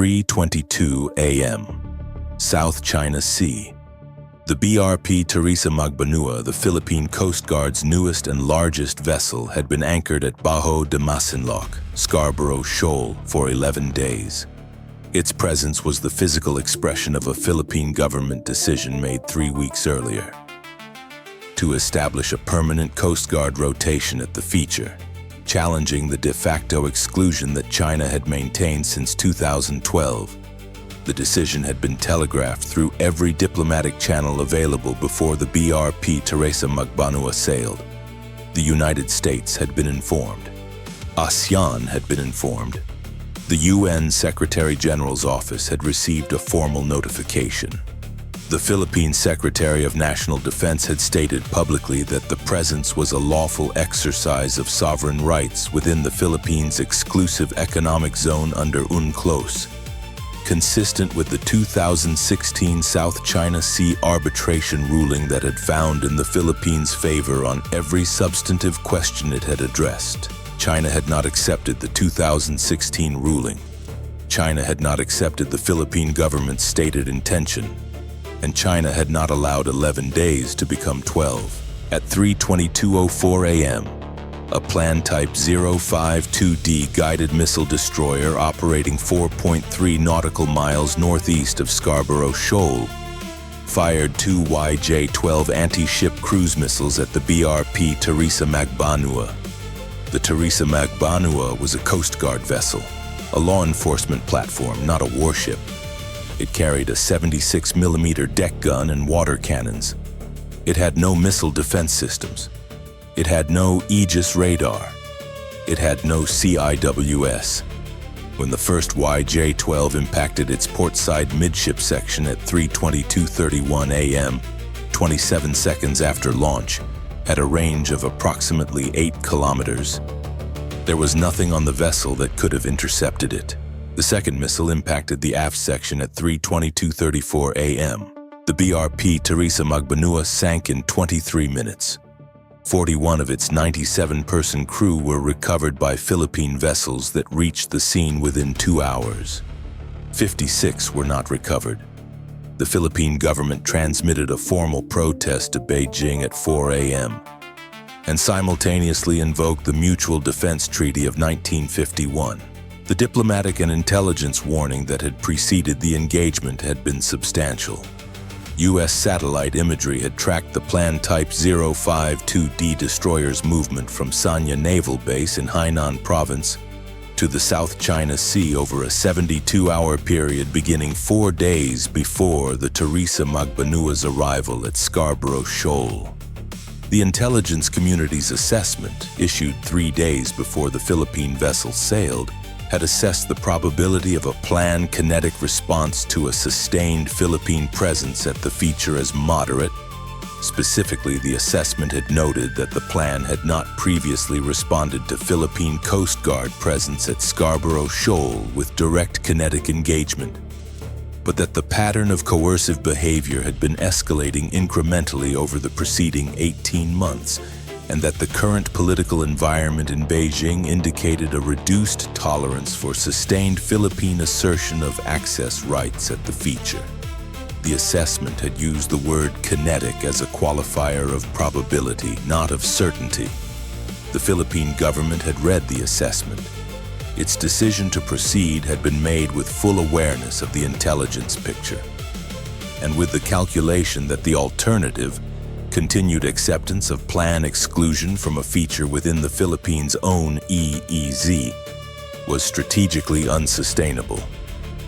3:22 a.m. South China Sea. The BRP Teresa Magbanua, the Philippine Coast Guard's newest and largest vessel, had been anchored at Bajo de Masinloc, Scarborough Shoal, for 11 days. Its presence was the physical expression of a Philippine government decision made 3 weeks earlier to establish a permanent Coast Guard rotation at the feature, challenging the de facto exclusion that China had maintained since 2012. The decision had been telegraphed through every diplomatic channel available before the BRP Teresa Magbanua sailed. The United States had been informed. ASEAN had been informed. The UN Secretary-General's office had received a formal notification. The Philippine Secretary of National Defense had stated publicly that the presence was a lawful exercise of sovereign rights within the Philippines' exclusive economic zone under UNCLOS, consistent with the 2016 South China Sea arbitration ruling that had found in the Philippines' favor on every substantive question it had addressed. China had not accepted the 2016 ruling. China had not accepted the Philippine government's stated intention. And China had not allowed 11 days to become 12. At 3:22:04 a.m., a Plan Type 052D guided missile destroyer operating 4.3 nautical miles northeast of Scarborough Shoal fired 2 YJ-12 anti-ship cruise missiles at the BRP Teresa Magbanua. The Teresa Magbanua was a Coast Guard vessel, a law enforcement platform, not a warship. It carried a 76mm deck gun and water cannons. It had no missile defense systems. It had no Aegis radar. It had no CIWS. When the first YJ-12 impacted its portside midship section at 3:22:31 a.m., 27 seconds after launch, at a range of approximately 8 kilometers, there was nothing on the vessel that could have intercepted it. The second missile impacted the aft section at 3:22:34 a.m. The BRP Teresa Magbanua sank in 23 minutes. 41 of its 97-person crew were recovered by Philippine vessels that reached the scene within 2 hours. 56 were not recovered. The Philippine government transmitted a formal protest to Beijing at 4 a.m. and simultaneously invoked the Mutual Defense Treaty of 1951. The diplomatic and intelligence warning that had preceded the engagement had been substantial. U.S. satellite imagery had tracked the Plan Type 052D destroyer's movement from Sanya Naval Base in Hainan Province to the South China Sea over a 72-hour period beginning 4 days before the Teresa Magbanua's arrival at Scarborough Shoal. The intelligence community's assessment, issued 3 days before the Philippine vessel sailed, had assessed the probability of a planned kinetic response to a sustained Philippine presence at the feature as moderate. Specifically, the assessment had noted that the plan had not previously responded to Philippine Coast Guard presence at Scarborough Shoal with direct kinetic engagement, but that the pattern of coercive behavior had been escalating incrementally over the preceding 18 months, and that the current political environment in Beijing indicated a reduced tolerance for sustained Philippine assertion of access rights at the feature. The assessment had used the word kinetic as a qualifier of probability, not of certainty. The Philippine government had read the assessment. Its decision to proceed had been made with full awareness of the intelligence picture, and with the calculation that the alternative, continued acceptance of plan exclusion from a feature within the Philippines' own EEZ, was strategically unsustainable.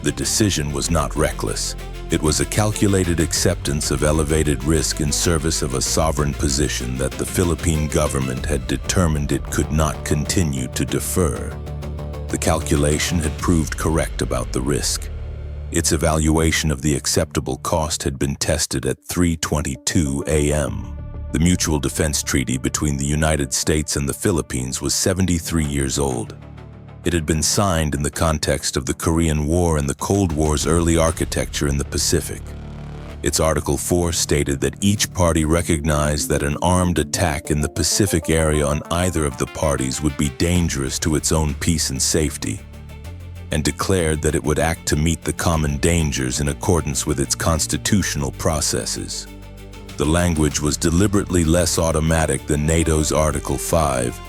The decision was not reckless. It was a calculated acceptance of elevated risk in service of a sovereign position that the Philippine government had determined it could not continue to defer. The calculation had proved correct about the risk. Its evaluation of the acceptable cost had been tested at 3:22 a.m. The Mutual Defense Treaty between the United States and the Philippines was 73 years old. It had been signed in the context of the Korean War and the Cold War's early architecture in the Pacific. Its Article 4 stated that each party recognized that an armed attack in the Pacific area on either of the parties would be dangerous to its own peace and safety, and declared that it would act to meet the common dangers in accordance with its constitutional processes. The language was deliberately less automatic than NATO's Article 5.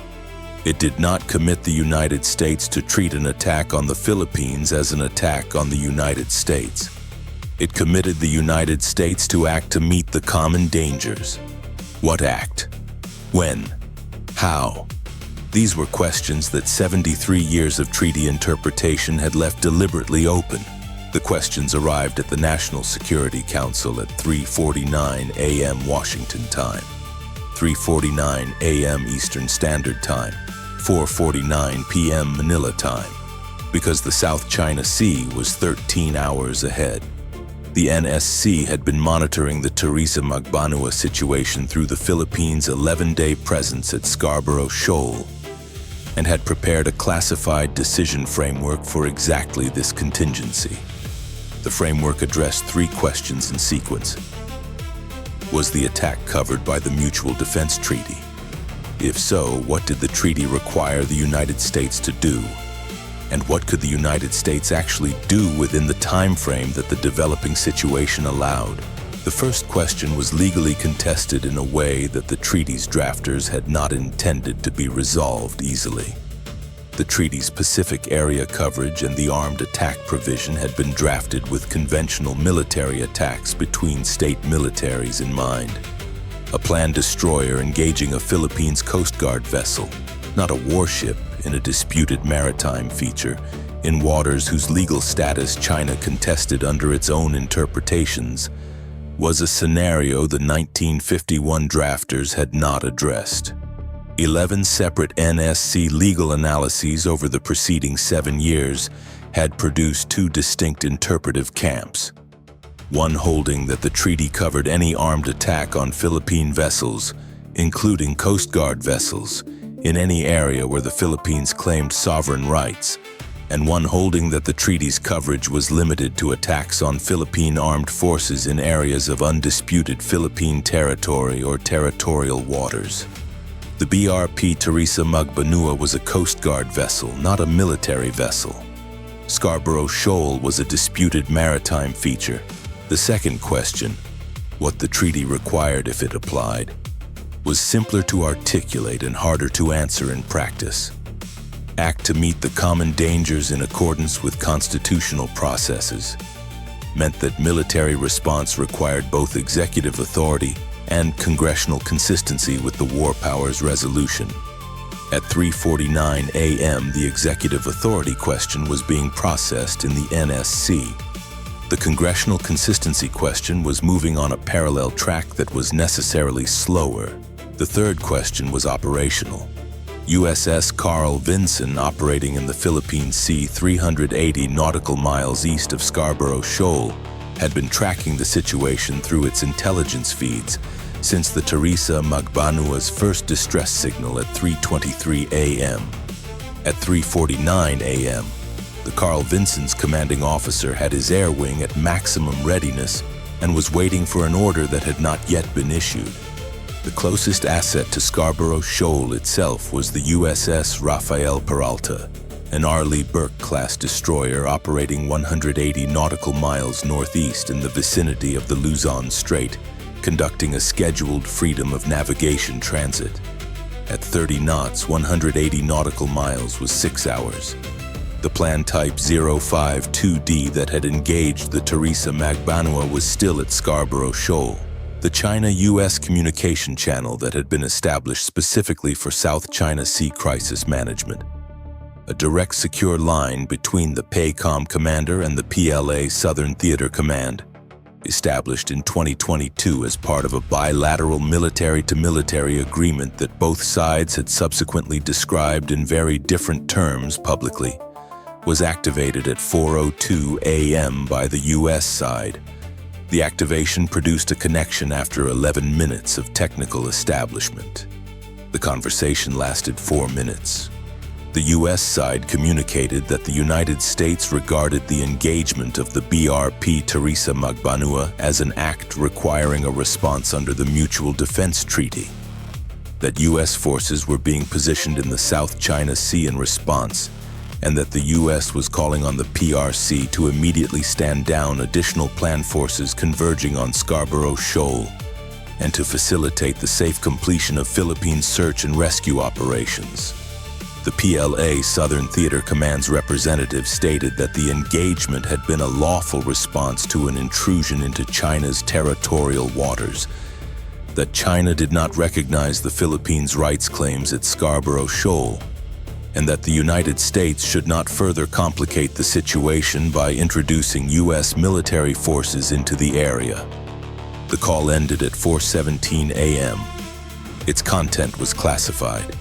It did not commit the United States to treat an attack on the Philippines as an attack on the United States. It committed the United States to act to meet the common dangers. What act? When? How? These were questions that 73 years of treaty interpretation had left deliberately open. The questions arrived at the National Security Council at 3:49 a.m. Washington time, 3:49 a.m. Eastern Standard Time, 4:49 p.m. Manila time, because the South China Sea was 13 hours ahead. The NSC had been monitoring the Teresa Magbanua situation through the Philippines' 11-day presence at Scarborough Shoal and had prepared a classified decision framework for exactly this contingency. The framework addressed 3 questions in sequence. Was the attack covered by the Mutual Defense Treaty? If so, what did the treaty require the United States to do? And what could the United States actually do within the time frame that the developing situation allowed? The first question was legally contested in a way that the treaty's drafters had not intended to be resolved easily. The treaty's Pacific area coverage and the armed attack provision had been drafted with conventional military attacks between state militaries in mind. A planned destroyer engaging a Philippines Coast Guard vessel, not a warship in a disputed maritime feature, in waters whose legal status China contested under its own interpretations, was a scenario the 1951 drafters had not addressed. 11 separate NSC legal analyses over the preceding 7 years had produced 2 distinct interpretive camps. One holding that the treaty covered any armed attack on Philippine vessels, including Coast Guard vessels, in any area where the Philippines claimed sovereign rights, and one holding that the treaty's coverage was limited to attacks on Philippine armed forces in areas of undisputed Philippine territory or territorial waters. The BRP Teresa Magbanua was a Coast Guard vessel, not a military vessel. Scarborough Shoal was a disputed maritime feature. The second question, what the treaty required if it applied, was simpler to articulate and harder to answer in practice. Act to meet the common dangers in accordance with constitutional processes meant that military response required both executive authority and congressional consistency with the War Powers Resolution. At 3:49 a.m., the executive authority question was being processed in the NSC. The congressional consistency question was moving on a parallel track that was necessarily slower. The third question was operational. USS Carl Vinson, operating in the Philippine Sea 380 nautical miles east of Scarborough Shoal, had been tracking the situation through its intelligence feeds since the Teresa Magbanua's first distress signal at 3:23 a.m. At 3:49 a.m., the Carl Vinson's commanding officer had his air wing at maximum readiness and was waiting for an order that had not yet been issued. The closest asset to Scarborough Shoal itself was the USS Rafael Peralta, an Arleigh Burke-class destroyer operating 180 nautical miles northeast in the vicinity of the Luzon Strait, conducting a scheduled freedom of navigation transit. At 30 knots, 180 nautical miles was 6 hours. The plan type 052D that had engaged the Teresa Magbanua was still at Scarborough Shoal, the China-US communication channel that had been established specifically for South China Sea crisis management. A direct secure line between the PACOM commander and the PLA Southern Theater Command, established in 2022 as part of a bilateral military-to-military agreement that both sides had subsequently described in very different terms publicly, was activated at 4:02 a.m. by the U.S. side. The activation produced a connection after 11 minutes of technical establishment. The conversation lasted 4 minutes. The U.S. side communicated that the United States regarded the engagement of the BRP Teresa Magbanua as an act requiring a response under the Mutual Defense Treaty, that U.S. forces were being positioned in the South China Sea in response, and that the U.S. was calling on the PRC to immediately stand down additional planned forces converging on Scarborough Shoal and to facilitate the safe completion of Philippine search and rescue operations. The PLA Southern Theater Command's representative stated that the engagement had been a lawful response to an intrusion into China's territorial waters, that China did not recognize the Philippines' rights claims at Scarborough Shoal, and that the United States should not further complicate the situation by introducing U.S. military forces into the area. The call ended at 4:17 a.m. Its content was classified.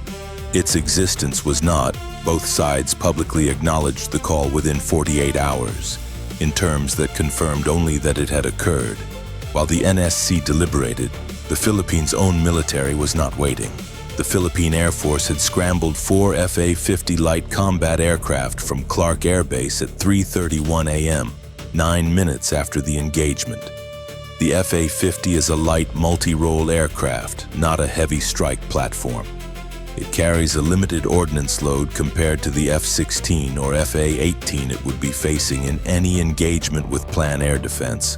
Its existence was not. Both sides publicly acknowledged the call within 48 hours, in terms that confirmed only that it had occurred. While the NSC deliberated, the Philippines' own military was not waiting. The Philippine Air Force had scrambled 4 FA-50 light combat aircraft from Clark Air Base at 3:31 a.m., 9 minutes after the engagement. The FA-50 is a light multi-role aircraft, not a heavy strike platform. It carries a limited ordnance load compared to the F-16 or FA-18 it would be facing in any engagement with plan air defense.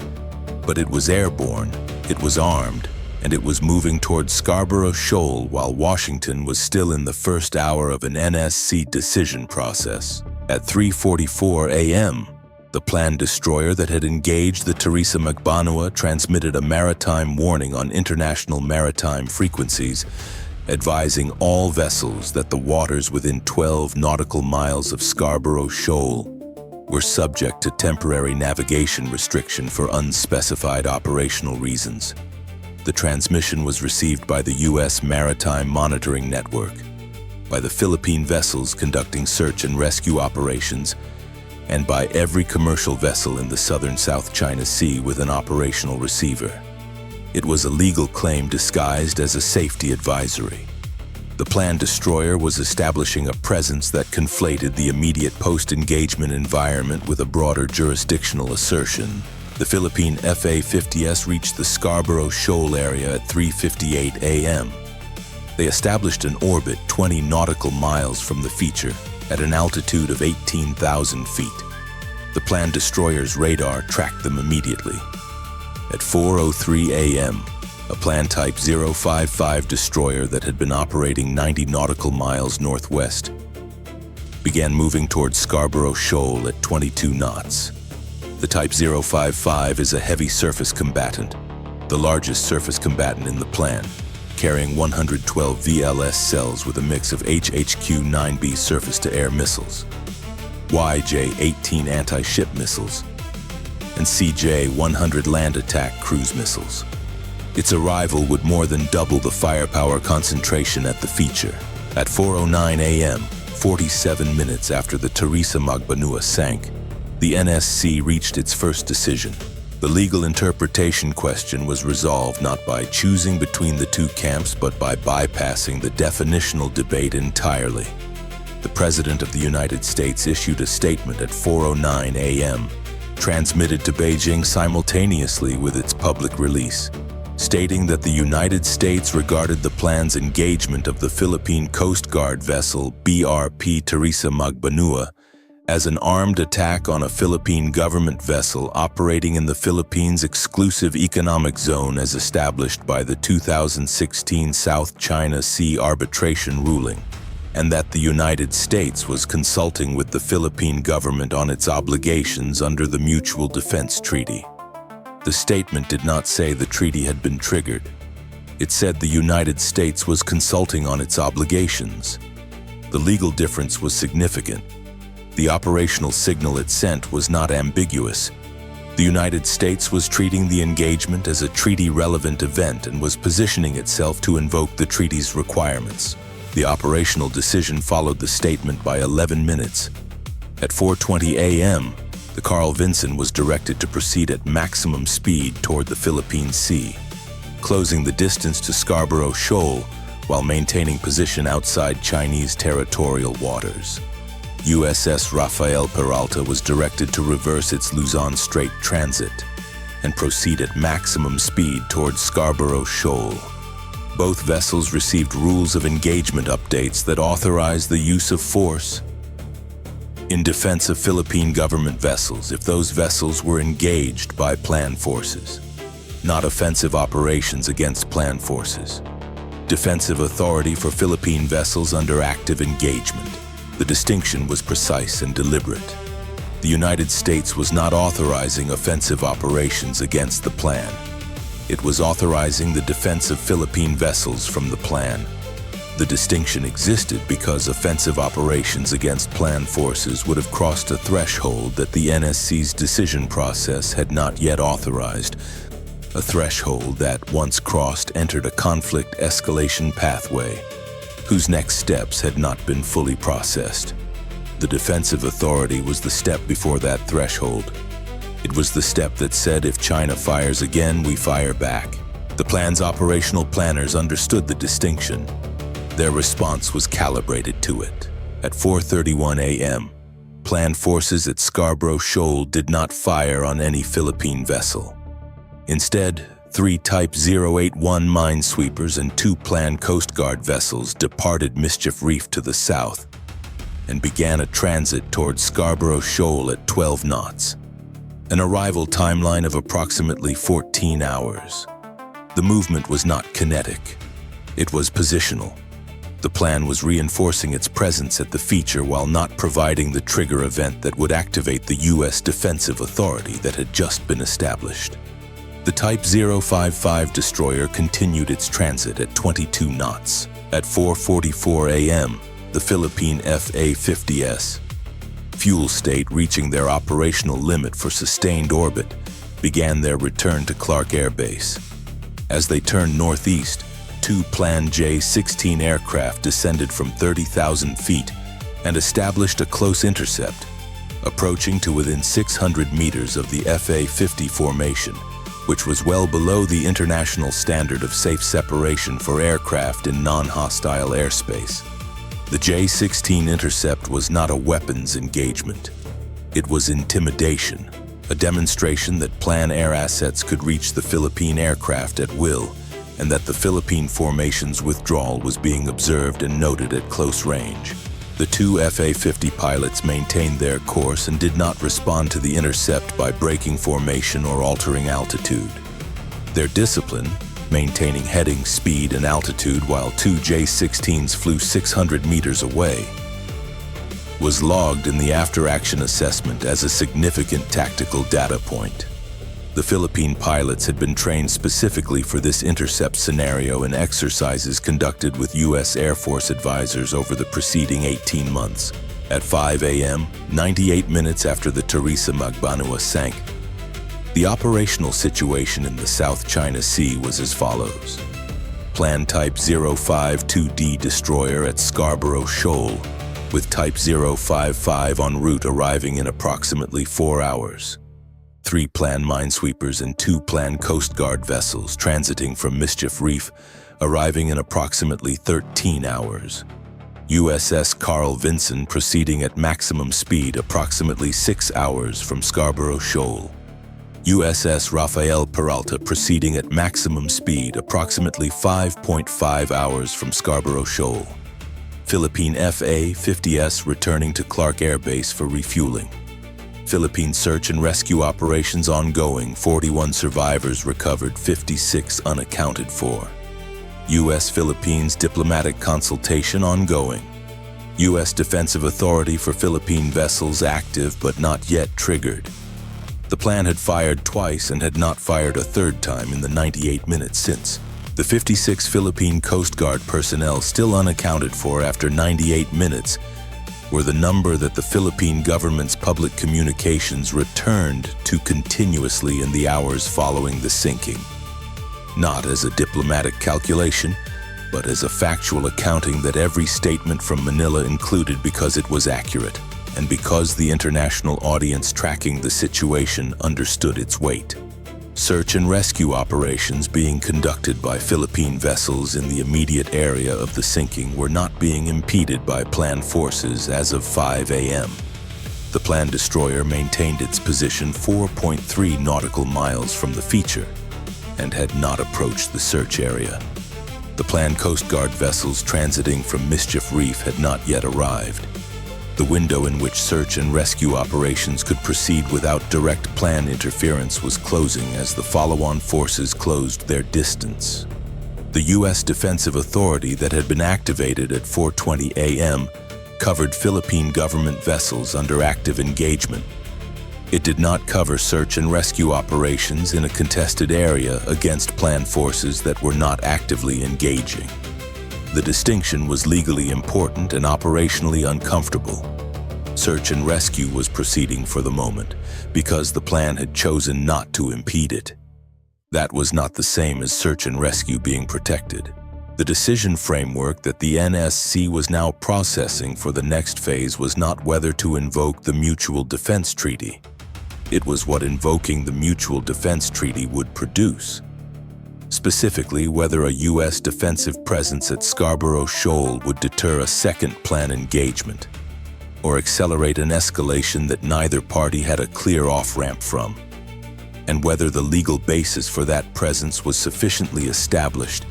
But it was airborne, it was armed, and it was moving towards Scarborough Shoal while Washington was still in the first hour of an NSC decision process. At 3:44 a.m., the planned destroyer that had engaged the Teresa Magbanua transmitted a maritime warning on international maritime frequencies, advising all vessels that the waters within 12 nautical miles of Scarborough Shoal were subject to temporary navigation restriction for unspecified operational reasons. The transmission was received by the U.S. Maritime Monitoring Network, by the Philippine vessels conducting search and rescue operations, and by every commercial vessel in the southern South China Sea with an operational receiver. It was a legal claim disguised as a safety advisory. The planned destroyer was establishing a presence that conflated the immediate post-engagement environment with a broader jurisdictional assertion. The Philippine FA-50S reached the Scarborough Shoal area at 3:58 a.m. They established an orbit 20 nautical miles from the feature at an altitude of 18,000 feet. The planned destroyer's radar tracked them immediately. At 4:03 a.m., a plan type 055 destroyer that had been operating 90 nautical miles northwest began moving towards Scarborough Shoal at 22 knots. The Type 055 is a heavy surface combatant, the largest surface combatant in the plan, carrying 112 VLS cells with a mix of HHQ-9B surface-to-air missiles, YJ-18 anti-ship missiles, and CJ-100 land attack cruise missiles. Its arrival would more than double the firepower concentration at the feature. At 4:09 a.m., 47 minutes after the Teresa Magbanua sank, the NSC reached its first decision. The legal interpretation question was resolved not by choosing between the two camps but by bypassing the definitional debate entirely. The President of the United States issued a statement at 4:09 a.m., transmitted to Beijing simultaneously with its public release, stating that the United States regarded the plan's engagement of the Philippine Coast Guard vessel BRP Teresa Magbanua as an armed attack on a Philippine government vessel operating in the Philippines' exclusive economic zone as established by the 2016 South China Sea arbitration ruling, and that the United States was consulting with the Philippine government on its obligations under the Mutual Defense Treaty. The statement did not say the treaty had been triggered. It said the United States was consulting on its obligations. The legal difference was significant. The operational signal it sent was not ambiguous. The United States was treating the engagement as a treaty-relevant event and was positioning itself to invoke the treaty's requirements. The operational decision followed the statement by 11 minutes. At 4:20 a.m., the Carl Vinson was directed to proceed at maximum speed toward the Philippine Sea, closing the distance to Scarborough Shoal while maintaining position outside Chinese territorial waters. USS Rafael Peralta was directed to reverse its Luzon Strait transit and proceed at maximum speed towards Scarborough Shoal. Both vessels received rules of engagement updates that authorized the use of force. in defense of Philippine government vessels if those vessels were engaged by planned forces, not offensive operations against planned forces. Defensive authority for Philippine vessels under active engagement. The distinction was precise and deliberate. The United States was not authorizing offensive operations against the plan. It was authorizing the defense of Philippine vessels from the plan. The distinction existed because offensive operations against planned forces would have crossed a threshold that the NSC's decision process had not yet authorized, a threshold that, once crossed, entered a conflict escalation pathway, whose next steps had not been fully processed. The defensive authority was the step before that threshold. It was the step that said, if China fires again, we fire back. The plan's operational planners understood the distinction. Their response was calibrated to it. At 4:31 a.m., planned forces at Scarborough Shoal did not fire on any Philippine vessel. Instead, 3 Type 081 minesweepers and 2 planned Coast Guard vessels departed Mischief Reef to the south and began a transit towards Scarborough Shoal at 12 knots, an arrival timeline of approximately 14 hours. The movement was not kinetic. It was positional. The plan was reinforcing its presence at the feature while not providing the trigger event that would activate the U.S. defensive authority that had just been established. The Type 055 destroyer continued its transit at 22 knots. At 4:44 a.m., the Philippine FA-50S, fuel state reaching their operational limit for sustained orbit, began their return to Clark Air Base. As they turned northeast, 2 planned J-16 aircraft descended from 30,000 feet and established a close intercept, approaching to within 600 meters of the FA-50 formation, which was well below the international standard of safe separation for aircraft in non-hostile airspace. The J-16 intercept was not a weapons engagement. It was intimidation, a demonstration that planned air assets could reach the Philippine aircraft at will, and that the Philippine formation's withdrawal was being observed and noted at close range. The 2 FA-50 pilots maintained their course and did not respond to the intercept by breaking formation or altering altitude. Their discipline, maintaining heading, speed, and altitude while 2 J-16s flew 600 meters away, was logged in the after-action assessment as a significant tactical data point. The Philippine pilots had been trained specifically for this intercept scenario in exercises conducted with U.S. Air Force advisors over the preceding 18 months. At 5 a.m., 98 minutes after the Teresa Magbanua sank, the operational situation in the South China Sea was as follows. Planned Type 052D destroyer at Scarborough Shoal, with Type 055 en route arriving in approximately 4 hours. 3 planned minesweepers and 2 planned Coast Guard vessels transiting from Mischief Reef, arriving in approximately 13 hours. USS Carl Vinson proceeding at maximum speed approximately 6 hours from Scarborough Shoal. USS Rafael Peralta proceeding at maximum speed approximately 5.5 hours from Scarborough Shoal. Philippine FA-50S returning to Clark Air Base for refueling. Philippine search and rescue operations ongoing, 41 survivors recovered, 56 unaccounted for. U.S.-Philippines diplomatic consultation ongoing. U.S. Defensive Authority for Philippine vessels active but not yet triggered. The plan had fired twice and had not fired a third time in the 98 minutes since. The 56 Philippine Coast Guard personnel still unaccounted for after 98 minutes were the number that the Philippine government's public communications returned to continuously in the hours following the sinking. Not as a diplomatic calculation, but as a factual accounting that every statement from Manila included because it was accurate, and because the international audience tracking the situation understood its weight. Search and rescue operations being conducted by Philippine vessels in the immediate area of the sinking were not being impeded by planned forces as of 5 a.m. The planned destroyer maintained its position 4.3 nautical miles from the feature and had not approached the search area. The planned Coast Guard vessels transiting from Mischief Reef had not yet arrived. The window in which search and rescue operations could proceed without direct plan interference was closing as the follow-on forces closed their distance. The U.S. Defensive Authority that had been activated at 4:20 a.m. covered Philippine government vessels under active engagement. It did not cover search and rescue operations in a contested area against planned forces that were not actively engaging. The distinction was legally important and operationally uncomfortable. Search and rescue was proceeding for the moment because the plan had chosen not to impede it. That was not the same as search and rescue being protected. The decision framework that the NSC was now processing for the next phase was not whether to invoke the Mutual Defense Treaty. It was what invoking the Mutual Defense Treaty would produce. Specifically, whether a U.S. defensive presence at Scarborough Shoal would deter a second plan engagement, or accelerate an escalation that neither party had a clear off-ramp from, and whether the legal basis for that presence was sufficiently established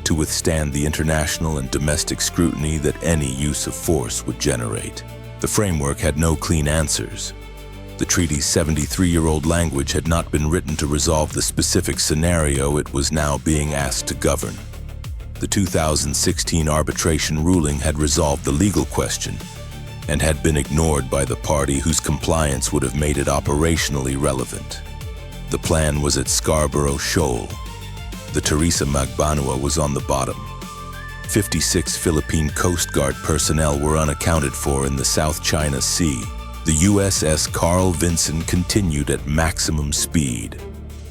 to withstand the international and domestic scrutiny that any use of force would generate. The framework had no clean answers. The treaty's 73-year-old language had not been written to resolve the specific scenario it was now being asked to govern. The 2016 arbitration ruling had resolved the legal question and had been ignored by the party whose compliance would have made it operationally relevant. The plan was at Scarborough Shoal. The Teresa Magbanua was on the bottom. 56 Philippine Coast Guard personnel were unaccounted for in the South China Sea. The USS Carl Vinson continued at maximum speed.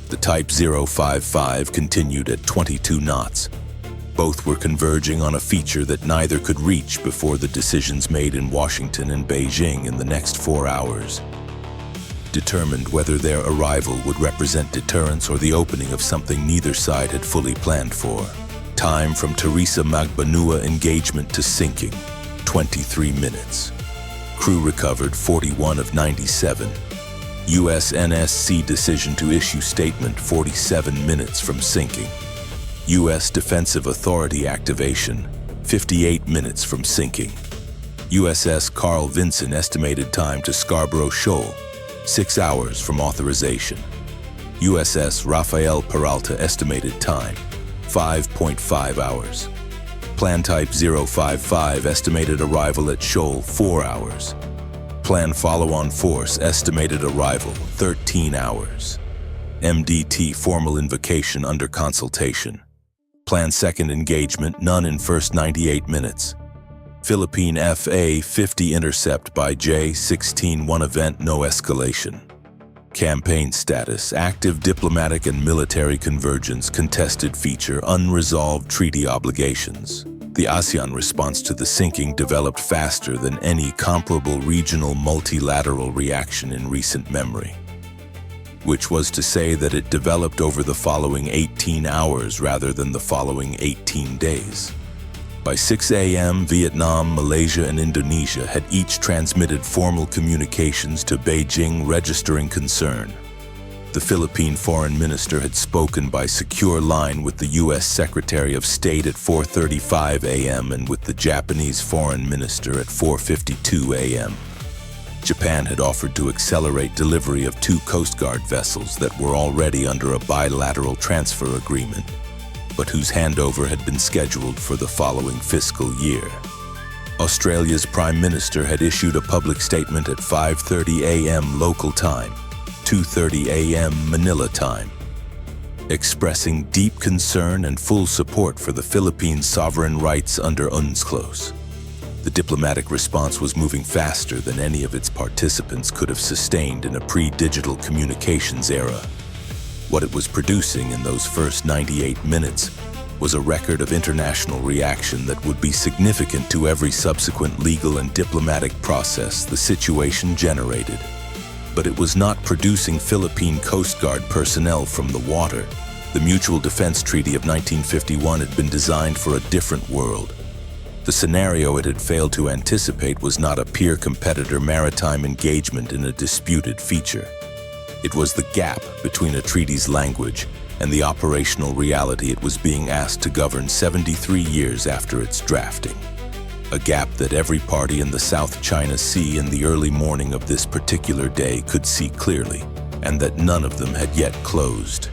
The Type 055 continued at 22 knots. Both were converging on a feature that neither could reach before the decisions made in Washington and Beijing in the next 4 hours determined whether their arrival would represent deterrence or the opening of something neither side had fully planned for. Time from Teresa Magbanua engagement to sinking, 23 minutes. Crew recovered 41 of 97. U.S. NSC decision to issue statement 47 minutes from sinking. U.S. Defensive Authority activation 58 minutes from sinking. USS Carl Vinson estimated time to Scarborough Shoal 6 hours from authorization. USS Rafael Peralta estimated time 5.5 hours. Plan Type 055 estimated arrival at Shoal 4 hours. Plan follow-on force estimated arrival 13 hours. MDT formal invocation under consultation. Plan second engagement none in first 98 minutes. Philippine FA-50 intercept by J-16-1 event no escalation. Campaign status active diplomatic and military convergence contested feature unresolved treaty obligations. The ASEAN response to the sinking developed faster than any comparable regional multilateral reaction in recent memory, which was to say that it developed over the following 18 hours rather than the following 18 days. By 6 a.m., Vietnam, Malaysia, and Indonesia had each transmitted formal communications to Beijing registering concern. The Philippine Foreign Minister had spoken by secure line with the U.S. Secretary of State at 4:35 a.m. and with the Japanese Foreign Minister at 4:52 a.m. Japan had offered to accelerate delivery of 2 Coast Guard vessels that were already under a bilateral transfer agreement, but whose handover had been scheduled for the following fiscal year. Australia's Prime Minister had issued a public statement at 5:30 a.m. local time, 2:30 a.m. Manila time, expressing deep concern and full support for the Philippines' sovereign rights under UNCLOS. The diplomatic response was moving faster than any of its participants could have sustained in a pre-digital communications era. What it was producing in those first 98 minutes was a record of international reaction that would be significant to every subsequent legal and diplomatic process the situation generated. But it was not producing Philippine Coast Guard personnel from the water. The Mutual Defense Treaty of 1951 had been designed for a different world. The scenario it had failed to anticipate was not a peer competitor maritime engagement in a disputed feature. It was the gap between a treaty's language and the operational reality it was being asked to govern 73 years after its drafting. a gap that every party in the South China Sea in the early morning of this particular day could see clearly, and that none of them had yet closed.